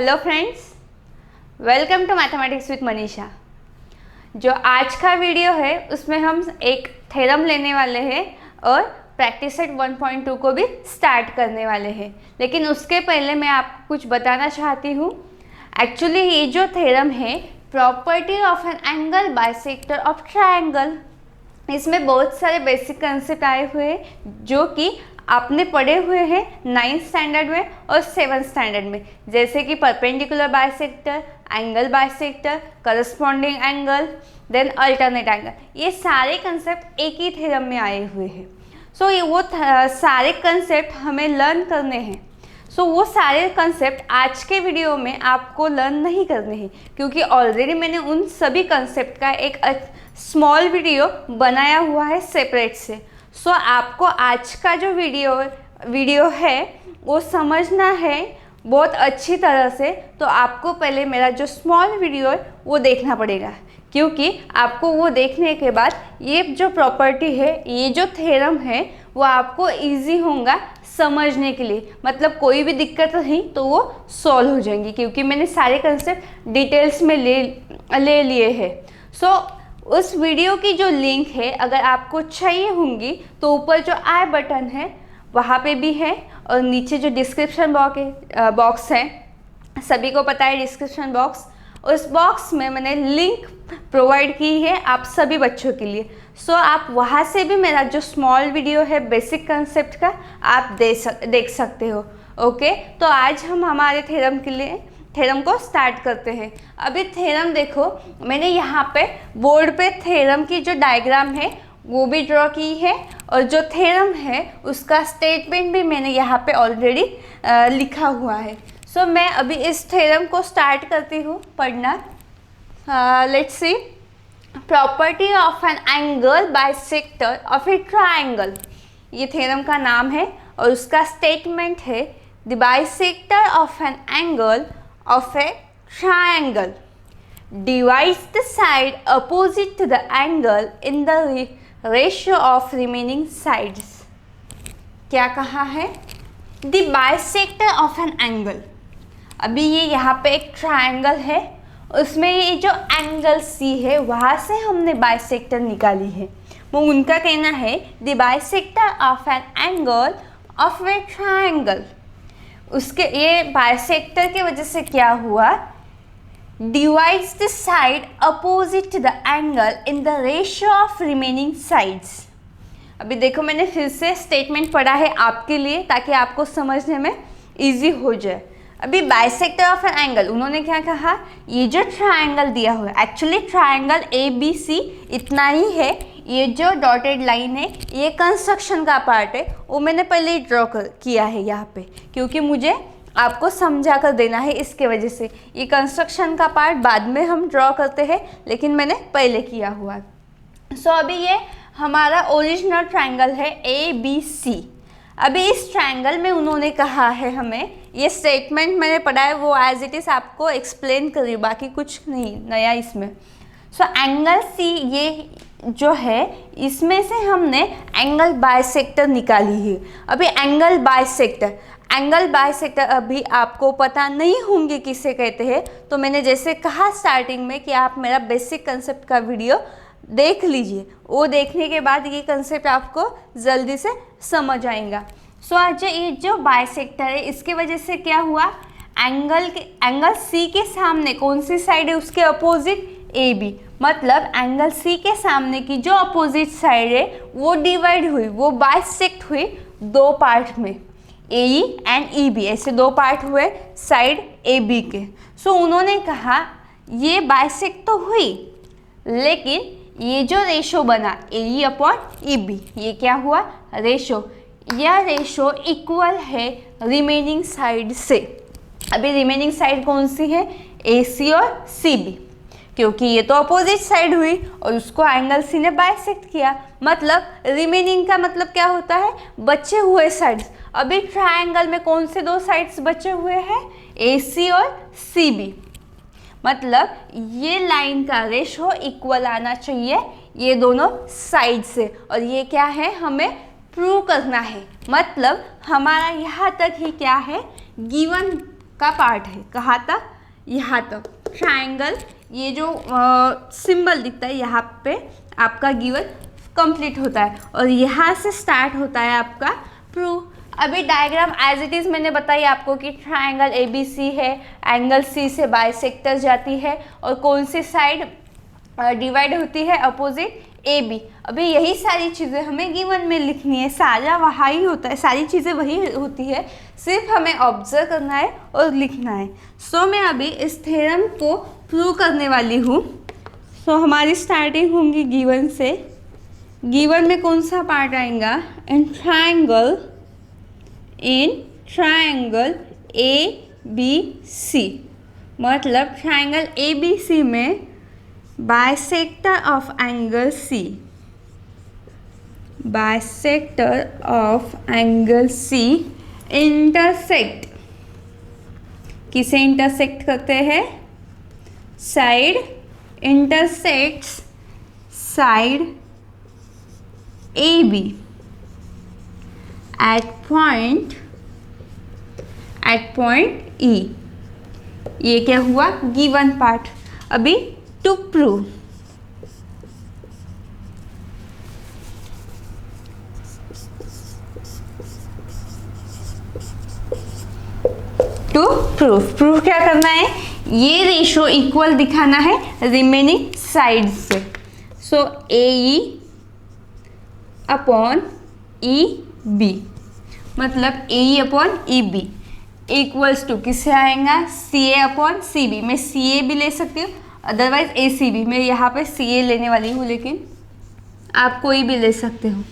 Hello friends, welcome to mathematics with Manisha. जो आज का वीडियो है उसमें हम एक थ्योरम लेने वाले हैं और प्रैक्टिस सेट 1.2 को भी स्टार्ट करने वाले हैं। लेकिन उसके पहले मैं आपको कुछ बताना चाहती हूँ। एक्चुअली ये जो थ्योरम है, property of an angle bisector of triangle, इसमें बहुत सारे बेसिक कंसेप्ट आए हुए हैं जो कि आपने पढ़े हुए हैं 9th स्टैंडर्ड में और 7th स्टैंडर्ड में, जैसे कि perpendicular bisector, angle bisector, corresponding angle, then alternate angle. ये सारे कंसेप्ट एक ही थ्योरम में आए हुए हैं। सो ये वो सारे कंसेप्ट हमें लर्न करने हैं। सो वो सारे कंसेप्ट आज के वीडियो में आपको लर्न नहीं करने हैं, क्योंकि ऑलरेडी मैंने उन सभी कंसेप्ट का एक स्मॉल वीडियो बनाया हुआ है सेपरेट से। सो आपको आज का जो वीडियो है वो समझना है बहुत अच्छी तरह से। तो आपको पहले मेरा जो स्मॉल वीडियो है वो देखना पड़ेगा, क्योंकि आपको वो देखने के बाद ये जो प्रॉपर्टी है, ये जो थ्योरम है, वो आपको इजी होगा समझने के लिए। मतलब कोई भी दिक्कत नहीं तो वो सॉल्व हो जाएंगी, क्योंकि मैंने सारे कंसेप्ट डिटेल्स में ले लिए हैं। सो उस वीडियो की जो लिंक है, अगर आपको चाहिए होंगी तो ऊपर जो आई बटन है वहाँ पे भी है, और नीचे जो डिस्क्रिप्शन बॉक्स है, सभी को पता है डिस्क्रिप्शन बॉक्स, उस बॉक्स में मैंने लिंक प्रोवाइड की है आप सभी बच्चों के लिए। सो आप वहाँ से भी मेरा जो स्मॉल वीडियो है बेसिक कंसेप्ट का आप देख सकते हो। ओके, तो आज हम हमारे थ्योरम को स्टार्ट करते हैं। अभी थ्योरम देखो, मैंने यहाँ पे बोर्ड पे थ्योरम की जो डायग्राम है वो भी ड्रॉ की है, और जो थ्योरम है उसका स्टेटमेंट भी मैंने यहाँ पे ऑलरेडी लिखा हुआ है। सो मैं अभी इस थ्योरम को स्टार्ट करती हूँ पढ़ना। Let's see, property of an angle bisector of A triangle, ये थ्योरम का नाम है, और उसका स्टेटमेंट है the bisector of an angle of a triangle divides the side opposite to the angle in the ratio of remaining sides। क्या कहा है? The bisector of an angle। अभी ये यहाँ पे एक ट्रायंगल है, उसमें ये जो एंगल C है वहाँ से हमने बाइसेक्टर निकाली है। वो उनका कहना है the bisector of an angle of a triangle। उसके ये बाइसेक्टर की वजह से क्या हुआ? Divides the side opposite to the angle in the ratio of remaining sides. अभी देखो, मैंने फिर से स्टेटमेंट पढ़ा है आपके लिए ताकि आपको समझने में इजी हो जाए। अभी बाइसेक्टर ऑफ एन एंगल, उन्होंने क्या कहा? ये जो ट्रायंगल दिया हुआ है, एक्चुअली ट्रायंगल ABC इतना ही है। ये जो डॉटेड लाइन है ये कंस्ट्रक्शन का पार्ट है, वो मैंने पहले ही ड्रॉ किया है यहाँ पे, क्योंकि मुझे आपको समझा कर देना है। इसके वजह से ये कंस्ट्रक्शन का पार्ट बाद में हम ड्रॉ करते हैं, लेकिन मैंने पहले किया हुआ है। सो अभी ये हमारा ओरिजिनल ट्रायंगल है ABC। अभी इस ट्रायंगल में उन्होंने कहा है हमें, ये स्टेटमेंट मैंने पढ़ा है वो एज इट इज़ आपको एक्सप्लेन करी, बाकी कुछ नहीं नया इसमें। सो एंगल C ये जो है, इसमें से हमने एंगल बाइसेक्टर निकाली है। अभी एंगल बाइसेक्टर अभी आपको पता नहीं होंगे किसे कहते हैं, तो मैंने जैसे कहा स्टार्टिंग में कि आप मेरा बेसिक कंसेप्ट का वीडियो देख लीजिए, वो देखने के बाद ये कंसेप्ट आपको जल्दी से समझ आएगा। सो आज ये जो बाइसेक्टर है इसके वजह से क्या हुआ? एंगल C के सामने कौन सी साइड है? उसके अपोजिट AB। मतलब एंगल C के सामने की जो अपोजिट साइड है वो डिवाइड हुई, वो बाइसेक्ट हुई दो पार्ट में, AE एंड EB, ऐसे दो पार्ट हुए साइड AB के। सो उन्होंने कहा ये बाइसेक्ट तो हुई, लेकिन ये जो रेशो बना AE अपॉन EB, ये क्या हुआ? रेशो। यह रेशो इक्वल है रिमेनिंग साइड से। अभी रिमेनिंग साइड कौन सी है? AC और CB, क्योंकि ये तो अपोजिट साइड हुई और उसको एंगल C ने बाइसेक्ट किया। मतलब रिमेनिंग का मतलब क्या होता है? बचे हुए साइड्स। अभी ट्रायंगल में कौन से दो साइड्स बचे हुए हैं? AC और CB। मतलब ये लाइन का रेशो इक्वल आना चाहिए ये दोनों साइड से, और ये क्या है? हमें प्रूव करना है। मतलब हमारा यहाँ तक ही क्या है? गिवन का पार्ट है। कहाँ तक? यहाँ तक। ट्रायंगल, ये जो सिंबल दिखता है यहाँ पे आपका गिवन कंप्लीट होता है और यहाँ से स्टार्ट होता है आपका प्रूफ। अभी डायग्राम एज इट इज़ मैंने बताई आपको कि ट्रायंगल ABC है, एंगल C से बाइसेक्टर जाती है और कौन सी साइड डिवाइड होती है? Opposite AB। अभी यही सारी चीज़ें हमें गिवन में लिखनी है, सारा वही होता है, सारी चीज़ें वही होती है, सिर्फ हमें ऑब्जर्व करना है और लिखना है। सो मैं अभी इस थ्योरम को प्रूव करने वाली हूँ। सो हमारी स्टार्टिंग होंगी गिवन से। गिवन में कौन सा पार्ट आएगा? इन ट्रायंगल ABC, मतलब ट्रायंगल ABC में bisector of angle C, bisector of angle C intersect, किसे इंटरसेक्ट करते हैं? Side, intersects side AB at point E। ये क्या हुआ? Given part. अभी टू प्रूव, प्रूफ क्या करना है? ये रेशो इक्वल दिखाना है रिमेनिंग साइड से। सो AE अपॉन EB, मतलब AE upon EB equals to किससे आएगा? CA upon CB। मैं CA भी ले सकती हूँ, अदरवाइज ACB। मैं यहाँ पे CA लेने वाली हूँ, लेकिन आप कोई भी ले सकते हो।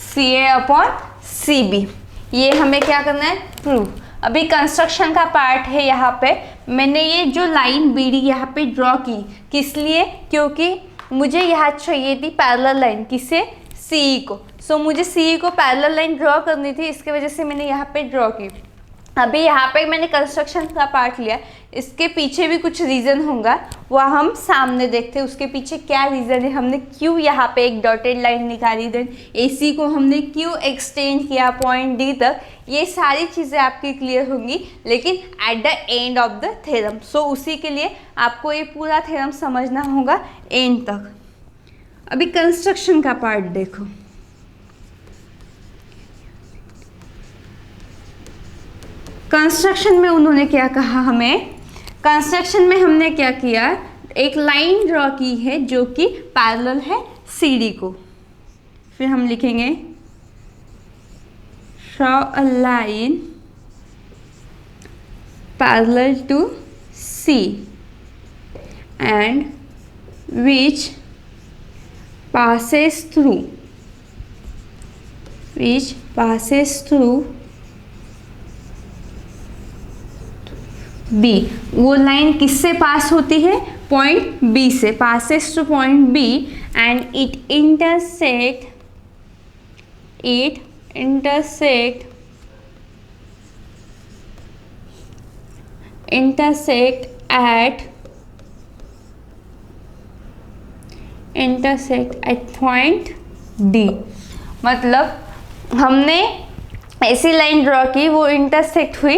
CA अपॉन CB, ये हमें क्या करना है? प्रूफ। अभी कंस्ट्रक्शन का पार्ट है। यहाँ पे मैंने ये जो लाइन BD यहाँ पे ड्रॉ की, किस लिए? क्योंकि मुझे यहाँ चाहिए थी पैरेलल लाइन, किसे? CE को। सो मुझे CE को पैरेलल लाइन ड्रॉ करनी थी, इसके वजह से मैंने यहाँ पे ड्रॉ की। अभी यहाँ पे मैंने कंस्ट्रक्शन का पार्ट लिया, इसके पीछे भी कुछ रीज़न होगा, वह हम सामने देखते हैं उसके पीछे क्या रीज़न है। हमने क्यों यहाँ पे एक डॉटेड लाइन निकाली, देन AC को हमने क्यों एक्सटेंड किया पॉइंट D तक, ये सारी चीज़ें आपकी क्लियर होंगी लेकिन at the end of the theorem. So उसी के लिए आपको ये पूरा थ्योरम समझना होगा एंड तक। अभी कंस्ट्रक्शन का पार्ट देखो। कंस्ट्रक्शन में उन्होंने क्या कहा हमें? कंस्ट्रक्शन में हमने क्या किया? एक लाइन ड्रॉ की है जो कि पैरेलल है CD को। फिर हम लिखेंगे draw a line parallel to C and which passes through B। वो लाइन किससे पास होती है? पॉइंट B से। passes to point B and it intersect at point D। मतलब हमने ऐसी लाइन ड्रॉ की, वो इंटरसेक्ट हुई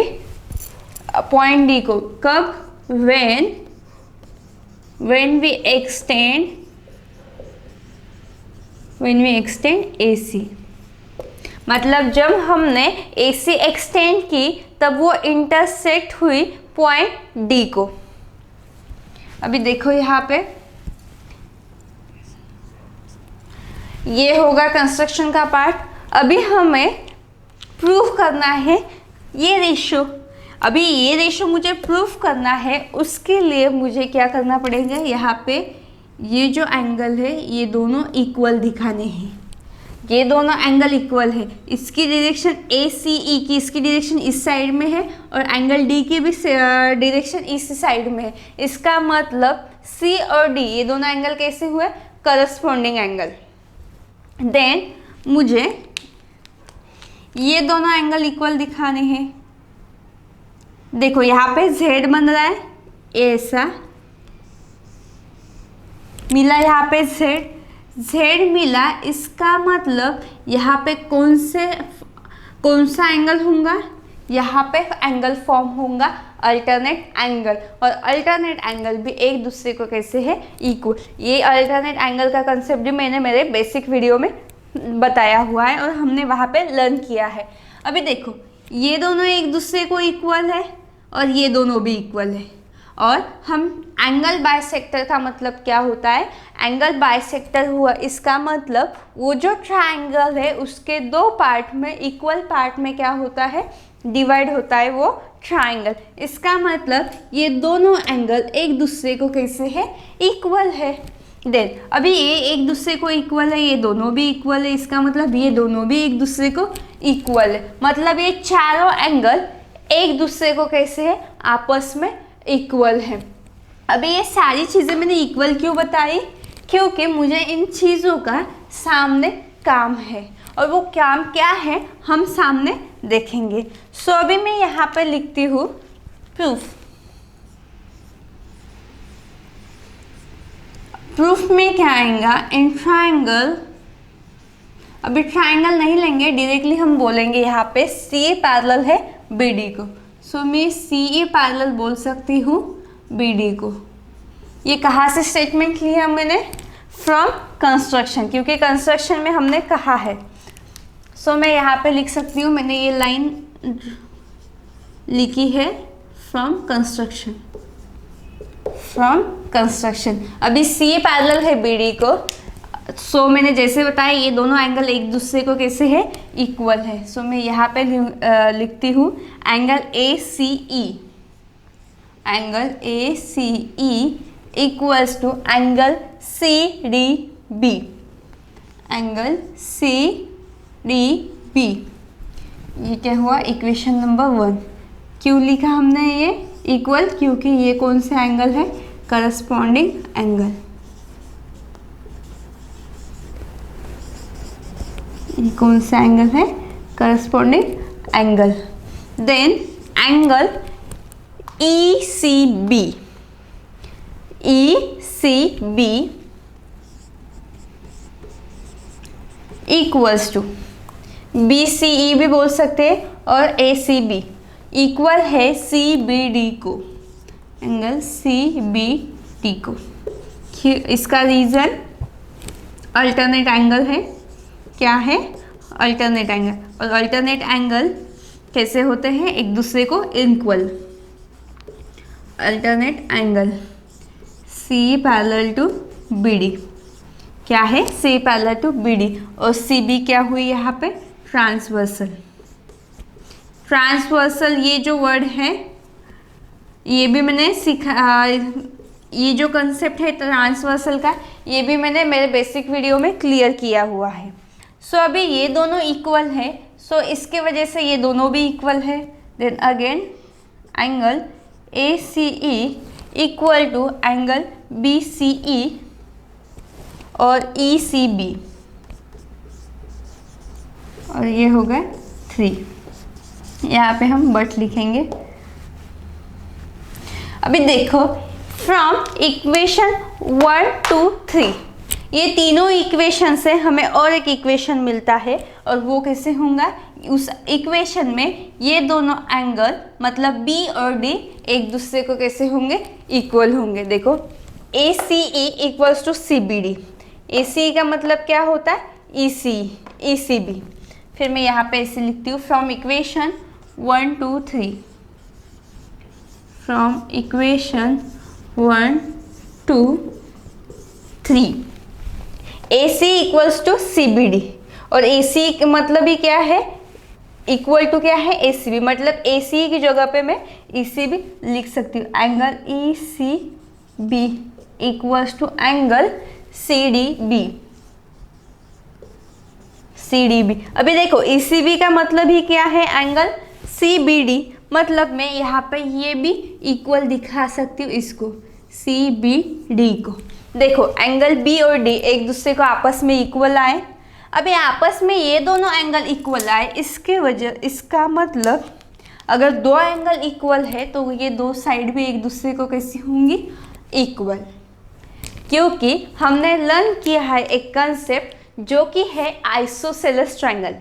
पॉइंट D को। कब? when we extend AC। मतलब जब हमने AC एक्सटेंड की तब वो इंटरसेक्ट हुई पॉइंट D को। अभी देखो यहाँ पे ये होगा कंस्ट्रक्शन का पार्ट। अभी हमें प्रूफ करना है ये रेशो। अभी ये रेशो मुझे प्रूफ करना है, उसके लिए मुझे क्या करना पड़ेगा? यहाँ पे ये जो एंगल है ये दोनों इक्वल दिखाने हैं। ये दोनों एंगल इक्वल है, इसकी डायरेक्शन ACE की, इसकी डायरेक्शन इस साइड में है और एंगल D की भी डायरेक्शन इस साइड में है। इसका मतलब C और D ये दोनों एंगल कैसे हुए? Corresponding angle. देन मुझे ये दोनों एंगल इक्वल दिखाने हैं। देखो यहाँ पे Z बन रहा है, ऐसा मिला, यहाँ पे Z मिला, इसका मतलब यहाँ पे कौन सा एंगल होगा? यहाँ पे एंगल फॉर्म होगा अल्टरनेट एंगल, और अल्टरनेट एंगल भी एक दूसरे को कैसे है, इक्वल। ये अल्टरनेट एंगल का कंसेप्ट भी मैंने मेरे बेसिक वीडियो में बताया हुआ है और हमने वहाँ पे लर्न किया है। अभी देखो ये दोनों एक दूसरे को इक्वल है और ये दोनों भी इक्वल है, और हम एंगल बाइसेक्टर का मतलब क्या होता है, एंगल बाइसेक्टर हुआ इसका मतलब वो जो ट्रायंगल है उसके दो पार्ट में, इक्वल पार्ट में क्या होता है, डिवाइड होता है वो ट्रायंगल। इसका मतलब ये दोनों एंगल एक दूसरे को कैसे है, इक्वल है। देन अभी ये एक दूसरे को इक्वल है, ये दोनों भी इक्वल है, इसका मतलब ये दोनों भी एक दूसरे को इक्वल है, मतलब ये चारों एंगल एक दूसरे को कैसे है, आपस में इक्वल है। अभी ये सारी चीज़ें मैंने इक्वल क्यों बताई, क्योंकि मुझे इन चीज़ों का सामने काम है, और वो काम क्या है हम सामने देखेंगे। सो अभी मैं यहाँ पर लिखती हूँ प्रूफ। प्रूफ में क्या आएगा, इन ट्रायंगल, अभी ट्रायंगल नहीं लेंगे, डायरेक्टली हम बोलेंगे यहाँ पे सी पैरेलल है बी डी को। सो मैं सी ए पैरेलल बोल सकती हूँ बी डी को। ये कहाँ से स्टेटमेंट लिया मैंने, फ्रॉम कंस्ट्रक्शन, क्योंकि कंस्ट्रक्शन में हमने कहा है। सो मैं यहाँ पे लिख सकती हूँ, मैंने ये लाइन लिखी है फ्रॉम कंस्ट्रक्शन, फ्रॉम कंस्ट्रक्शन। अभी सी ए पैरेलल है बी डी को, सो मैंने जैसे बताया ये दोनों एंगल एक दूसरे को कैसे है, इक्वल है। सो मैं यहाँ पे लिखती हूँ angle A C E, angle A C E equals to angle C D B, angle C D B. ये क्या हुआ, इक्वेशन नंबर 1। क्यों लिखा हमने ये इक्वल, क्योंकि ये कौन सा एंगल है, करस्पॉन्डिंग एंगल। ये कौन सा एंगल है, corresponding angle. Then angle E C B, E C B equals to, B C E भी बोल सकते हैं, और ए सी बी इक्वल है सी बी डी को, एंगल सी बी डी को। इसका रीजन अल्टरनेट एंगल है, क्या है, अल्टरनेट एंगल, और अल्टरनेट एंगल कैसे होते हैं, एक दूसरे को equal. Alternate angle C parallel to B D क्या है, C parallel to B D, और सी बी क्या हुई यहाँ पे, ट्रांसवर्सल। ट्रांसवर्सल ये जो वर्ड है ये भी मैंने सीखा, ये जो कंसेप्ट है ट्रांसवर्सल का ये भी मैंने मेरे बेसिक वीडियो में क्लियर किया हुआ है। सो अभी ये दोनों इक्वल है, सो इसके वजह से ये दोनों भी इक्वल है। Then again angle A C E equal to angle B C E और ई सी बी, और ये हो गए 3। यहाँ पे हम बट लिखेंगे। अभी देखो फ्रॉम इक्वेशन 1 2 3, ये तीनों इक्वेशन से हमें और एक इक्वेशन मिलता है, और वो कैसे होगा, उस इक्वेशन में ये दोनों एंगल मतलब बी और डी एक दूसरे को कैसे होंगे, इक्वल होंगे। देखो A C E equals to C B D, A C E का मतलब क्या होता है, ई सी बी। फिर मैं यहाँ पे ऐसे लिखती हूँ from equation 1 2 3, from equation 1 2 3 A C equals to C B D, और ए सी मतलब ही क्या है, इक्वल टू क्या है, ए सी बी, मतलब ए सी की जगह पे मैं ई सी बी लिख सकती हूँ। Angle E C B equals to angle C D B, C D B. अभी देखो ई सी बी का मतलब ही क्या है, एंगल सी बी डी, मतलब मैं यहाँ पे ये भी इक्वल दिखा सकती हूँ इसको, सी बी डी को। देखो एंगल बी और डी एक दूसरे को आपस में इक्वल आए। अभी आपस में ये दोनों एंगल इक्वल आए, इसके वजह, इसका मतलब अगर दो एंगल इक्वल है तो ये दो साइड भी एक दूसरे को कैसी होंगी, इक्वल। क्योंकि हमने लर्न किया है एक कंसेप्ट जो कि है आइसोसेलेस ट्रायंगल।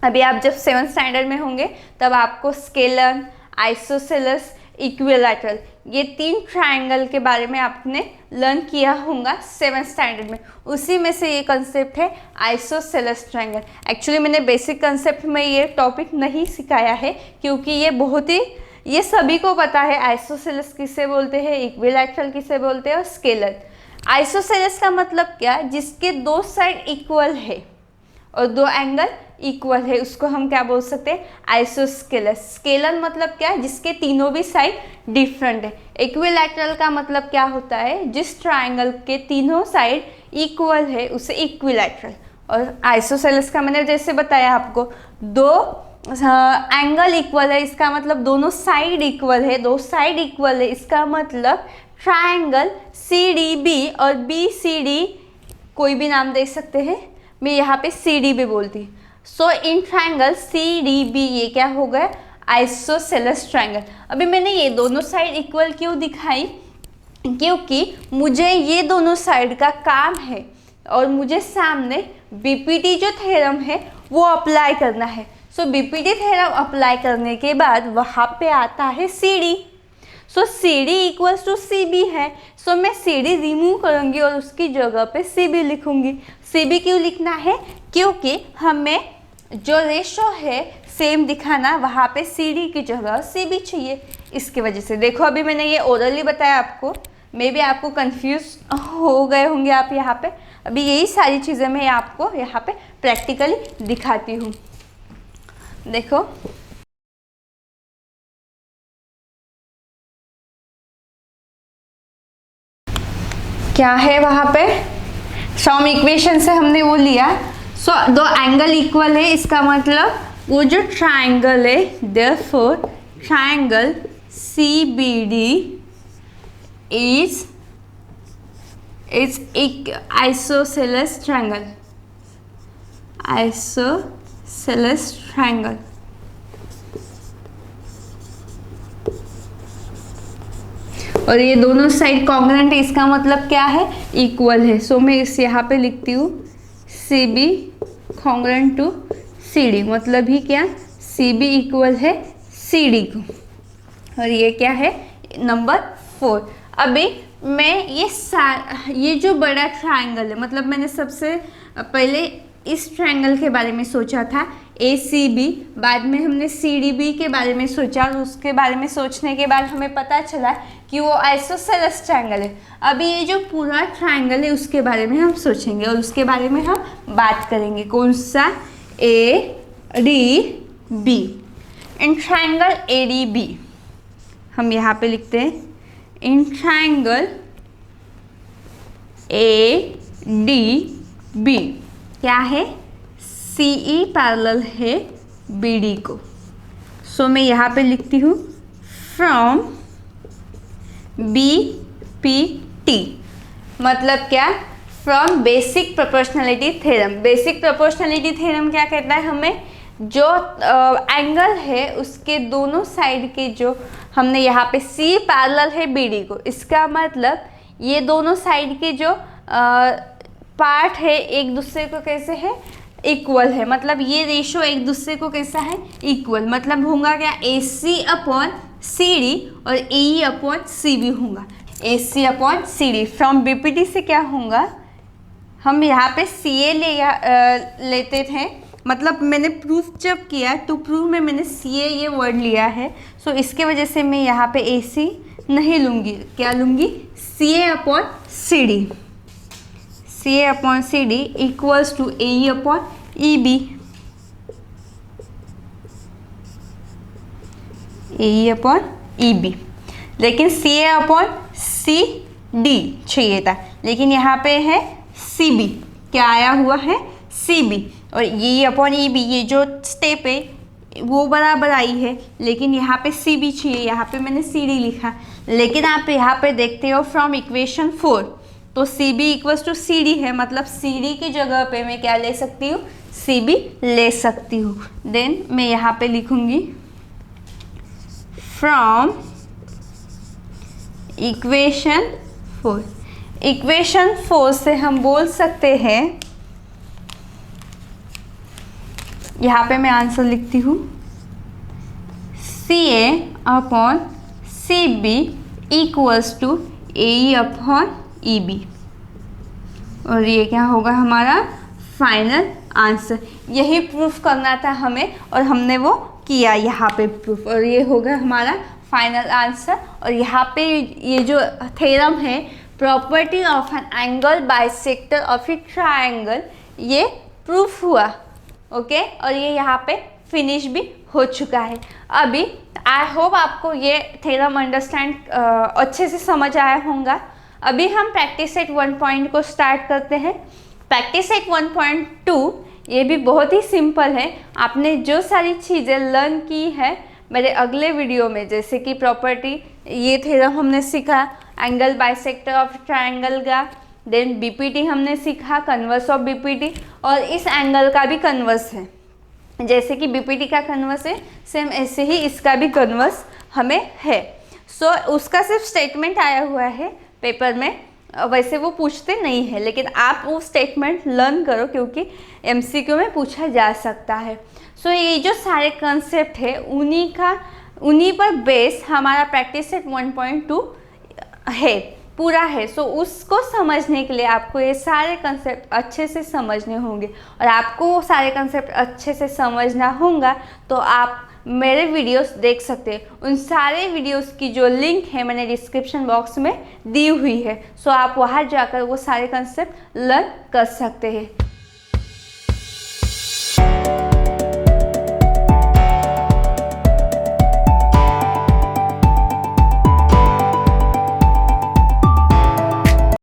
अभी आप जब 7th स्टैंडर्ड में होंगे तब आपको स्केलर, आइसोसेलेस, इक्विलैटरल, ये 3 ट्रायंगल के बारे में आपने लर्न किया होगा 7th स्टैंडर्ड में। उसी में से ये कंसेप्ट है आइसोसेलेस ट्रायंगल। एक्चुअली मैंने बेसिक कंसेप्ट में ये टॉपिक नहीं सिखाया है क्योंकि ये सभी को पता है आइसोसेलेस किसे बोलते हैं, इक्विलैटरल किसे बोलते हैं और स्केलर। आइसोसेलेस का मतलब क्या, जिसके 2 साइड इक्वल है और 2 एंगल इक्वल है, उसको हम क्या बोल सकते हैं, आइसोस्केलस। स्केलर मतलब क्या है, जिसके तीनों भी साइड डिफरेंट है। इक्विलैटरल का मतलब क्या होता है, जिस ट्रायंगल के तीनों साइड इक्वल है उसे इक्विलैटरल। और आइसोसेलेस का मैंने जैसे बताया आपको, 2 एंगल इक्वल है, इसका मतलब दोनों साइड इक्वल है, 2 साइड इक्वल है, इसका मतलब ट्रायंगल CDB और BCD, कोई भी नाम दे सकते हैं, मैं यहाँ पे CD भी बोलती। सो इन ट्रायंगल CDB ये क्या हो गया, आइसोसेलेस ट्रायंगल। अभी मैंने ये दोनों साइड इक्वल क्यों दिखाई, क्योंकि मुझे ये दोनों साइड का काम है और मुझे सामने BPT जो थ्योरम है वो अप्लाई करना है। सो BPT थ्योरम अप्लाई करने के बाद वहाँ पे आता है CD। So CD equals to CB है। सो मैं CD रिमूव करूँगी और उसकी जगह पे CB लिखूँगी। CB क्यों लिखना है, क्योंकि हमें जो रेशो है सेम दिखाना, वहाँ पे CD की जगह CB चाहिए। इसकी वजह से देखो, अभी मैंने ये ओरली बताया आपको, मे बी आपको कंफ्यूज हो गए होंगे आप यहाँ पे। अभी यही सारी चीज़ें मैं आपको यहाँ पे प्रैक्टिकली दिखाती हूँ। देखो क्या है वहाँ पे, फ्रॉम इक्वेशन से हमने वो लिया। सो 2 एंगल इक्वल है, इसका मतलब वो जो ट्रायंगल है, therefore triangle CBD is isosceles triangle, isosceles triangle. और ये दोनों साइड कॉन्ग्रुएंट है, इसका मतलब क्या है, इक्वल है। सो मैं इस यहाँ पे लिखती हूँ CB कॉन्ग्रुएंट टू CD, मतलब ही क्या, CB इक्वल है CD को। और ये क्या है, नंबर 4। अभी मैं ये जो बड़ा ट्रायंगल है, मतलब मैंने सबसे पहले इस ट्रायंगल के बारे में सोचा था ACB, बाद में हमने CDB के बारे में सोचा और उसके बारे में सोचने के बाद हमें पता चला कि वो आइसोसेलेस ट्रायंगल है। अभी ये जो पूरा ट्रायंगल है उसके बारे में हम सोचेंगे और उसके बारे में हम बात करेंगे। कौन सा, ADB। इन ट्रायंगल ADB हम यहाँ पे लिखते हैं, इन ट्रायंगल ADB क्या है, CE पैरेलल है BD को। सो मैं यहाँ पे लिखती हूँ फ्रॉम BPT, मतलब क्या, from basic proportionality theorem. Basic proportionality theorem क्या कहता है, हमें जो एंगल है उसके दोनों साइड के जो हमने यहाँ पे C पैरेलल है BD को, इसका मतलब ये दोनों साइड के जो पार्ट है एक दूसरे को कैसे है, इक्वल है। मतलब ये रेशो एक दूसरे को कैसा है, इक्वल। मतलब होगा क्या, AC/CD और AE/CB होगा, AC/CD। फ्रॉम BPT से क्या होगा, हम यहाँ पे CA लेते थे, मतलब मैंने प्रूफ जब किया तो प्रूफ में मैंने CA ये वर्ड लिया है। सो इसके वजह से मैं यहाँ पे AC नहीं लूँगी, क्या लूँगी, CA/CD। CA/CD equals to AE/EB। AE/EB, लेकिन CA/CD चाहिए था, लेकिन यहाँ पे है CB, क्या आया हुआ है, CB। और AE/EB ये जो स्टेप है वो बराबर आई है, लेकिन यहाँ पे CB चाहिए, यहाँ पे मैंने CD लिखा। लेकिन आप यहाँ पे देखते हो फ्रॉम इक्वेशन 4 तो CB इक्वल्स टू CD है, मतलब CD की जगह पे मैं क्या ले सकती हूँ, CB ले सकती हूँ। देन मैं यहाँ पे लिखूँगी फ्रॉम इक्वेशन 4। इक्वेशन 4 से हम बोल सकते हैं यहाँ पे मैं आंसर लिखती हूँ CA upon CB equals to AE upon EB, और ये क्या होगा हमारा फाइनल आंसर। यही प्रूफ करना था हमें और हमने वो किया यहाँ पे प्रूफ, और ये होगा हमारा फाइनल आंसर। और यहाँ पे ये जो थ्योरम है property of an angle bisector of A triangle, ये प्रूफ हुआ। ओके, और ये यहाँ पे फिनिश भी हो चुका है। अभी आई होप आपको ये थ्योरम अंडरस्टैंड अच्छे से समझ आया होगा। अभी हम प्रैक्टिस सेट 1 को स्टार्ट करते हैं। प्रैक्टिस सेट 1.2 ये भी बहुत ही सिंपल है। आपने जो सारी चीज़ें लर्न की है मेरे अगले वीडियो में, जैसे कि प्रॉपर्टी, ये थ्योरम हमने सीखा एंगल बाइसेक्टर ऑफ ट्रायंगल का, देन बीपीटी हमने सीखा, कन्वर्स ऑफ बीपीटी, और इस एंगल का भी कन्वर्स है। जैसे कि बीपीटी का कन्वर्स है, सेम ऐसे ही इसका भी कन्वर्स हमें है। सो उसका सिर्फ स्टेटमेंट आया हुआ है पेपर में, वैसे वो पूछते नहीं है, लेकिन आप वो स्टेटमेंट लर्न करो क्योंकि एमसीक्यू में पूछा जा सकता है। सो ये जो सारे कंसेप्ट है उन्हीं पर बेस हमारा प्रैक्टिस सेट 1.2 है, पूरा है। सो उसको समझने के लिए आपको ये सारे कंसेप्ट अच्छे से समझने होंगे, और आपको वो सारे कंसेप्ट अच्छे से समझना होगा तो आप मेरे वीडियोस देख सकते हैं। उन सारे वीडियोस की जो लिंक है मैंने डिस्क्रिप्शन बॉक्स में दी हुई है। सो आप वहाँ जाकर वो सारे कंसेप्ट लर्न कर सकते हैं।